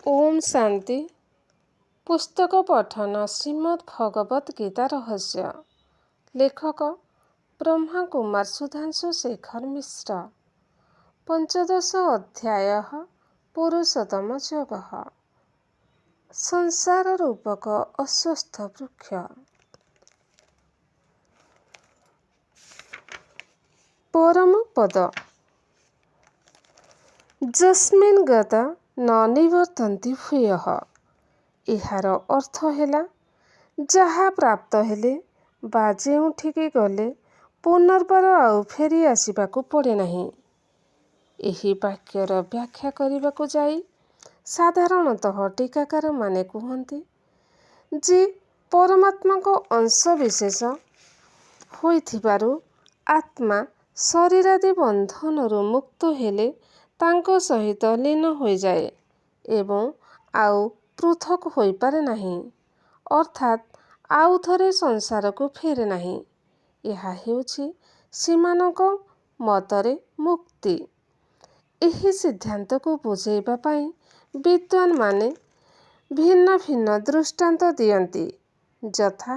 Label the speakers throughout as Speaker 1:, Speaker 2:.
Speaker 1: ओम शांति। पुस्तक पठन श्रीमद् भगवत गीता रहस्य। लेखक ब्रह्मा कुमार सुधांशु शेखर मिश्र। पंचदश अध्याय पुरुषोत्तम योगः। संसार रूपक अस्वस्थ वृक्ष। परम पद जस्मिन् गता न निवर्तन्ति भूयः। एहार अर्थ ହେଲା ଯାହା ପ୍ରାପ୍ତ ହେଲେ ବା ଯେଉଁଠିକି ଗଲେ ପୁନର୍ବାର ଆଉ ଫେରି ଆସିବାକୁ ପଡ଼େ ନାହିଁ। ଏହି ବାକ୍ୟର ବ୍ୟାଖ୍ୟା କରିବାକୁ ଯାଇ ସାଧାରଣତଃ ଟୀକାକାରମାନେ କୁହନ୍ତି ଯେ ପରମାତ୍ମାଙ୍କ ଅଂଶ ବିଶେଷ ହୋଇଥିବାରୁ ଆତ୍ମା ଶରୀରାଦି ବନ୍ଧନରୁ ମୁକ୍ତ ହେଲେ ତାଙ୍କ ସହିତ ଲୀନ ହୋଇଯାଏ ଏବଂ ଆଉ ପୃଥକ୍ ହୋଇପାରେ ନାହିଁ, ଅର୍ଥାତ୍ ଆଉ ଥରେ ସଂସାରକୁ ଫେରେ ନାହିଁ। ଏହା ହେଉଛି ସେମାନଙ୍କ ମତରେ ମୁକ୍ତି। ଏହି ସିଦ୍ଧାନ୍ତକୁ ବୁଝାଇବା ପାଇଁ ବିଦ୍ୱାନମାନେ ଭିନ୍ନ ଭିନ୍ନ ଦୃଷ୍ଟାନ୍ତ ଦିଅନ୍ତି, ଯଥା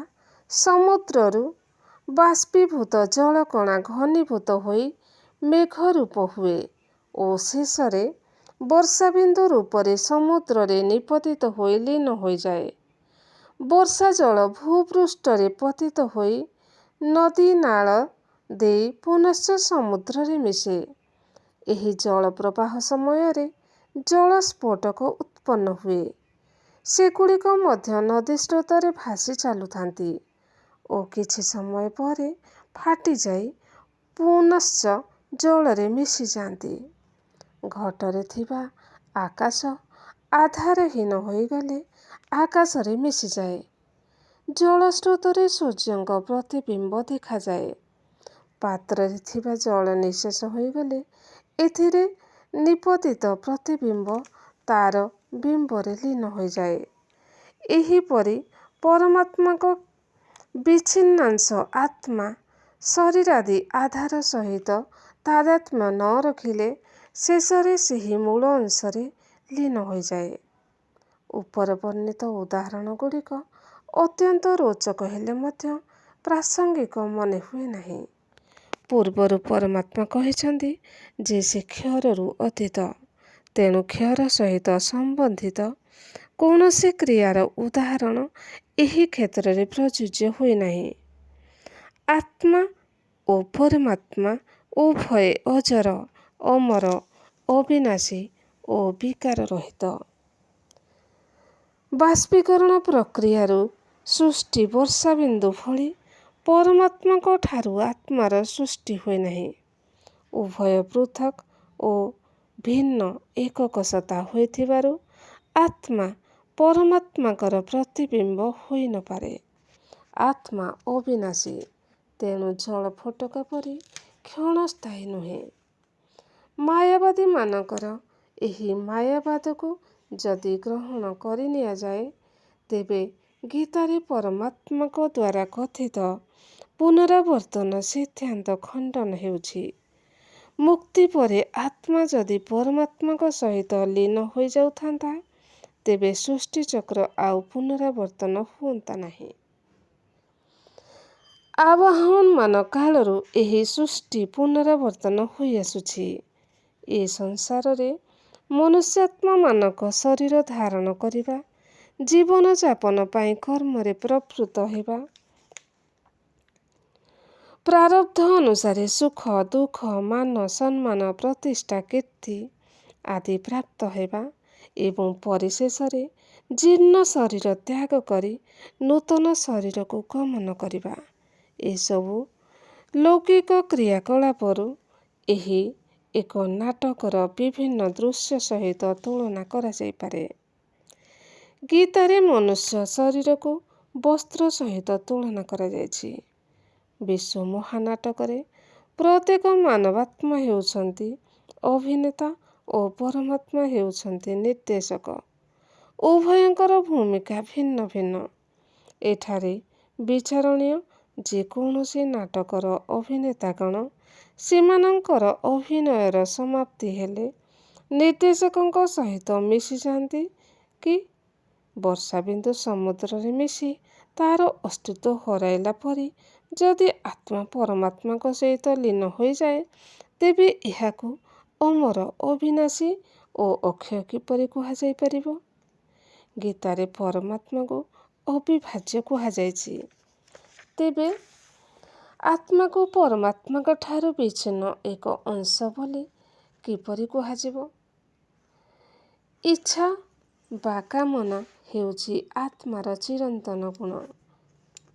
Speaker 1: ସମୁଦ୍ରରୁ ବାଷ୍ପୀଭୂତ ଜଳକଣା ଘନୀଭୂତ ହୋଇ ମେଘ ରୂପ ହୁଏ ଓ ଶେଷରେ ବର୍ଷାବିନ୍ଦୁ ରୂପରେ ସମୁଦ୍ରରେ ନିପତିତ ହୋଇ ଲୀନ ହୋଇଯାଏ। ବର୍ଷା ଜଳ ଭୂପୃଷ୍ଠରେ ପତିତ ହୋଇ ନଦୀ ନାଳ ଦେଇ ପୁନଶ୍ଚ ସମୁଦ୍ରରେ ମିଶେ। ଏହି ଜଳ ପ୍ରବାହ ସମୟରେ ଜଳ ସ୍ଫୋଟକ ଉତ୍ପନ୍ନ ହୁଏ। ସେଗୁଡ଼ିକ ମଧ୍ୟ ନଦୀ ସ୍ରୋତରେ ଭାସି ଚାଲୁଥାନ୍ତି ଓ କିଛି ସମୟ ପରେ ଫାଟିଯାଇ ପୁନଶ୍ଚ ଜଳରେ ମିଶିଯାଆନ୍ତି। ଘଟରେ ଥିବା ଆକାଶ ଆଧାରହୀନ ହୋଇଗଲେ ଆକାଶରେ ମିଶିଯାଏ। ଜଳ ସ୍ରୋତରେ ସୂର୍ଯ୍ୟଙ୍କ ପ୍ରତିବିମ୍ବ ଦେଖାଯାଏ। ପାତ୍ରରେ ଥିବା ଜଳ ନିଃଶେଷ ହୋଇଗଲେ ଏଥିରେ ନିପତିତ ପ୍ରତିବିମ୍ବ ତାର ବିମ୍ବରେ ଲୀନ ହୋଇଯାଏ। ଏହିପରି ପରମାତ୍ମାଙ୍କ ବିଚ୍ଛିନ୍ନାଂଶ ଆତ୍ମା ଶରୀରାଦି ଆଧାର ସହିତ ତାଦାତ୍ମ୍ୟ ନ ରଖିଲେ ଶେଷରେ ସେହି ମୂଳ ଅଂଶରେ ଲୀନ ହୋଇଯାଏ। ଉପର ବର୍ଣ୍ଣିତ ଉଦାହରଣଗୁଡ଼ିକ ଅତ୍ୟନ୍ତ ରୋଚକ ହେଲେ ମଧ୍ୟ ପ୍ରାସଙ୍ଗିକ ମନେ ହୁଏ ନାହିଁ। ପୂର୍ବରୁ ପରମାତ୍ମା କହିଛନ୍ତି ଯେ ସେ କ୍ଷରରୁ ଅତୀତ, ତେଣୁ କ୍ଷର ସହିତ ସମ୍ବନ୍ଧିତ କୌଣସି କ୍ରିୟାର ଉଦାହରଣ ଏହି କ୍ଷେତ୍ରରେ ପ୍ରଯୁଜ୍ୟ ହୋଇନାହିଁ। ଆତ୍ମା ଓ ପରମାତ୍ମା ଉଭୟେ ଅଜର, ଅମର, ଅବିନାଶୀ ଓ ବିକାର ରହିତ। ବାଷ୍ପୀକରଣ ପ୍ରକ୍ରିୟାରୁ ସୃଷ୍ଟି ବର୍ଷାବିନ୍ଦୁ ଭଳି ପରମାତ୍ମାଙ୍କ ଠାରୁ ଆତ୍ମାର ସୃଷ୍ଟି ହୋଇନାହିଁ। ଉଭୟ ପୃଥକ୍ ଓ ଭିନ୍ନ ଏକକ ସତ୍ତା ହୋଇଥିବାରୁ ଆତ୍ମା ପରମାତ୍ମାଙ୍କର ପ୍ରତିବିମ୍ବ ହୋଇ ନ ପାରେ। ଆତ୍ମା ଅବିନାଶୀ, ତେଣୁ ଜଳ ଫୋଟକା ପରି କ୍ଷଣସ୍ଥାୟୀ ନୁହେଁ। ମାୟାବାଦୀମାନଙ୍କର ଏହି ମାୟାବାଦକୁ ଯଦି ଗ୍ରହଣ କରି ନିଆଯାଏ, ତେବେ ଗୀତାରେ ପରମାତ୍ମାଙ୍କ ଦ୍ୱାରା କଥିତ ପୁନରାବର୍ତ୍ତନ ସିଦ୍ଧାନ୍ତ ଖଣ୍ଡନ ହେଉଛି। ମୁକ୍ତି ପରେ ଆତ୍ମା ଯଦି ପରମାତ୍ମାଙ୍କ ସହିତ ଲୀନ ହୋଇଯାଉଥାନ୍ତା, ତେବେ ସୃଷ୍ଟିଚକ୍ର ଆଉ ପୁନରାବର୍ତ୍ତନ ହୁଅନ୍ତା ନାହିଁ। ଆବାହମାନ କାଳରୁ ଏହି ସୃଷ୍ଟି ପୁନରାବର୍ତ୍ତନ ହୋଇଆସୁଛି। ଏ ସଂସାରରେ ମନୁଷ୍ୟାତ୍ମାମାନଙ୍କ ଶରୀର ଧାରଣ କରିବା, ଜୀବନଯାପନ ପାଇଁ କର୍ମରେ ପ୍ରବୃତ୍ତ ହେବା, ପ୍ରାରବ୍ଧ ଅନୁସାରେ ସୁଖ, ଦୁଃଖ, ମାନ, ସମ୍ମାନ, ପ୍ରତିଷ୍ଠା, କୀର୍ତ୍ତି ଆଦି ପ୍ରାପ୍ତ ହେବା ଏବଂ ପରିଶେଷରେ ଜୀର୍ଣ୍ଣ ଶରୀର ତ୍ୟାଗ କରି ନୂତନ ଶରୀରକୁ ଗମନ କରିବା, ଏସବୁ ଲୌକିକ କ୍ରିୟାକଳାପରୁ ଏହି ଏକ ନାଟକର ବିଭିନ୍ନ ଦୃଶ୍ୟ ସହିତ ତୁଳନା କରାଯାଇପାରେ। ଗୀତାରେ ମନୁଷ୍ୟ ଶରୀରକୁ ବସ୍ତ୍ର ସହିତ ତୁଳନା କରାଯାଇଛି। ବିଶ୍ୱ ମହାନାଟକରେ ପ୍ରତ୍ୟେକ ମାନବାତ୍ମା ହେଉଛନ୍ତି ଅଭିନେତା ଓ ପରମାତ୍ମା ହେଉଛନ୍ତି ନିର୍ଦ୍ଦେଶକ। ଉଭୟଙ୍କର ଭୂମିକା ଭିନ୍ନ ଭିନ୍ନ। ଏଠାରେ ବିଚାରଣୀୟ ଯେ କୌଣସି ନାଟକର ଅଭିନେତାଗଣ ସେମାନଙ୍କର ଅଭିନୟର ସମାପ୍ତି ହେଲେ ନିର୍ଦ୍ଦେଶକଙ୍କ ସହିତ ମିଶିଯାଆନ୍ତି କି ବର୍ଷା ବିନ୍ଦୁ ସମୁଦ୍ରରେ ମିଶି ତାର ଅସ୍ତିତ୍ୱ ହରାଇଲା ପରି ଯଦି ଆତ୍ମା ପରମାତ୍ମାଙ୍କ ସହିତ ଲୀନ ହୋଇଯାଏ, ତେବେ ଏହାକୁ ଅମର, ଅବିନାଶୀ ଓ ଅକ୍ଷୟ କିପରି କୁହାଯାଇପାରିବ? ଗୀତାରେ ପରମାତ୍ମାକୁ ଅବିଭାଜ୍ୟ କୁହାଯାଇଛି। ତେବେ ଆତ୍ମାକୁ ପରମାତ୍ମାଙ୍କ ଠାରୁ ବିଚ୍ଛିନ୍ନ ଏକ ଅଂଶ ବୋଲି କିପରି କୁହାଯିବ? ଇଚ୍ଛା ବା କାମନା ହେଉଛି ଆତ୍ମାର ଚିରନ୍ତନ ଗୁଣ।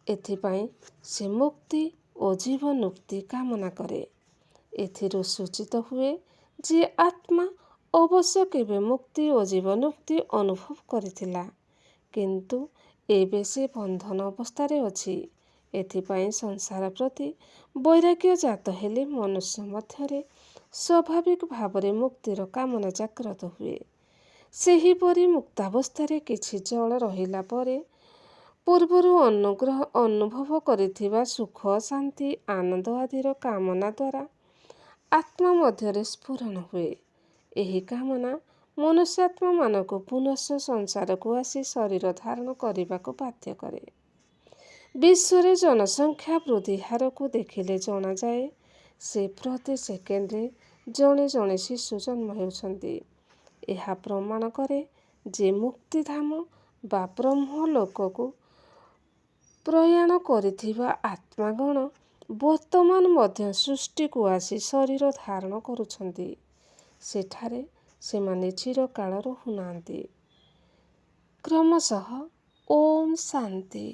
Speaker 1: ଏଥିପାଇଁ ସେ ମୁକ୍ତି ଓ ଜୀବନ୍ମୁକ୍ତି କାମନା କରେ। ଏଥିରୁ ସୂଚିତ ହୁଏ ଯେ ଆତ୍ମା ଅବଶ୍ୟ କେବେ ମୁକ୍ତି ଓ ଜୀବନ୍ମୁକ୍ତି ଅନୁଭବ କରିଥିଲା, କିନ୍ତୁ ଏବେ ସେ ବନ୍ଧନ ଅବସ୍ଥାରେ ଅଛି। ଏଥିପାଇଁ ସଂସାର ପ୍ରତି ବୈରାଗ୍ୟ ଜାତ ହେଲେ ମନୁଷ୍ୟ ମଧ୍ୟରେ ସ୍ୱାଭାବିକ ଭାବରେ ମୁକ୍ତିର କାମନା ଜାଗ୍ରତ ହୁଏ। ସେହିପରି ମୁକ୍ତାବସ୍ଥାରେ କିଛି ଜଳ ରହିଲା ପରେ ପୂର୍ବରୁ ଅନୁଭବ କରିଥିବା ସୁଖ, ଶାନ୍ତି, ଆନନ୍ଦ ଆଦିର କାମନା ଦ୍ୱାରା ଆତ୍ମା ମଧ୍ୟରେ ସ୍ଫୁରଣ ହୁଏ। ଏହି କାମନା ମନୁଷ୍ୟାତ୍ମାମାନଙ୍କୁ ପୁନଶ୍ଚ ସଂସାରକୁ ଆସି ଶରୀର ଧାରଣ କରିବାକୁ ବାଧ୍ୟ କରେ। ବିଶ୍ୱରେ ଜନସଂଖ୍ୟା ବୃଦ୍ଧି ହାରକୁ ଦେଖିଲେ ଜଣାଯାଏ, ସେ ପ୍ରତି ସେକେଣ୍ଡରେ ଜଣେ ଜଣେ ଶିଶୁ ଜନ୍ମ ହେଉଛନ୍ତି। ଏହା ପ୍ରମାଣ କରେ ଯେ ମୁକ୍ତିଧାମ ବା ବ୍ରହ୍ମଲୋକକୁ ପ୍ରୟାଣ କରିଥିବା ଆତ୍ମାଗଣ ବର୍ତ୍ତମାନ ମଧ୍ୟ ସୃଷ୍ଟିକୁ ଆସି ଶରୀର ଧାରଣ କରୁଛନ୍ତି। ସେଠାରେ ସେମାନେ ଚିରକାଳ ରହୁନାହାନ୍ତି। କ୍ରମଶଃ ଓମ୍ ଶାନ୍ତି।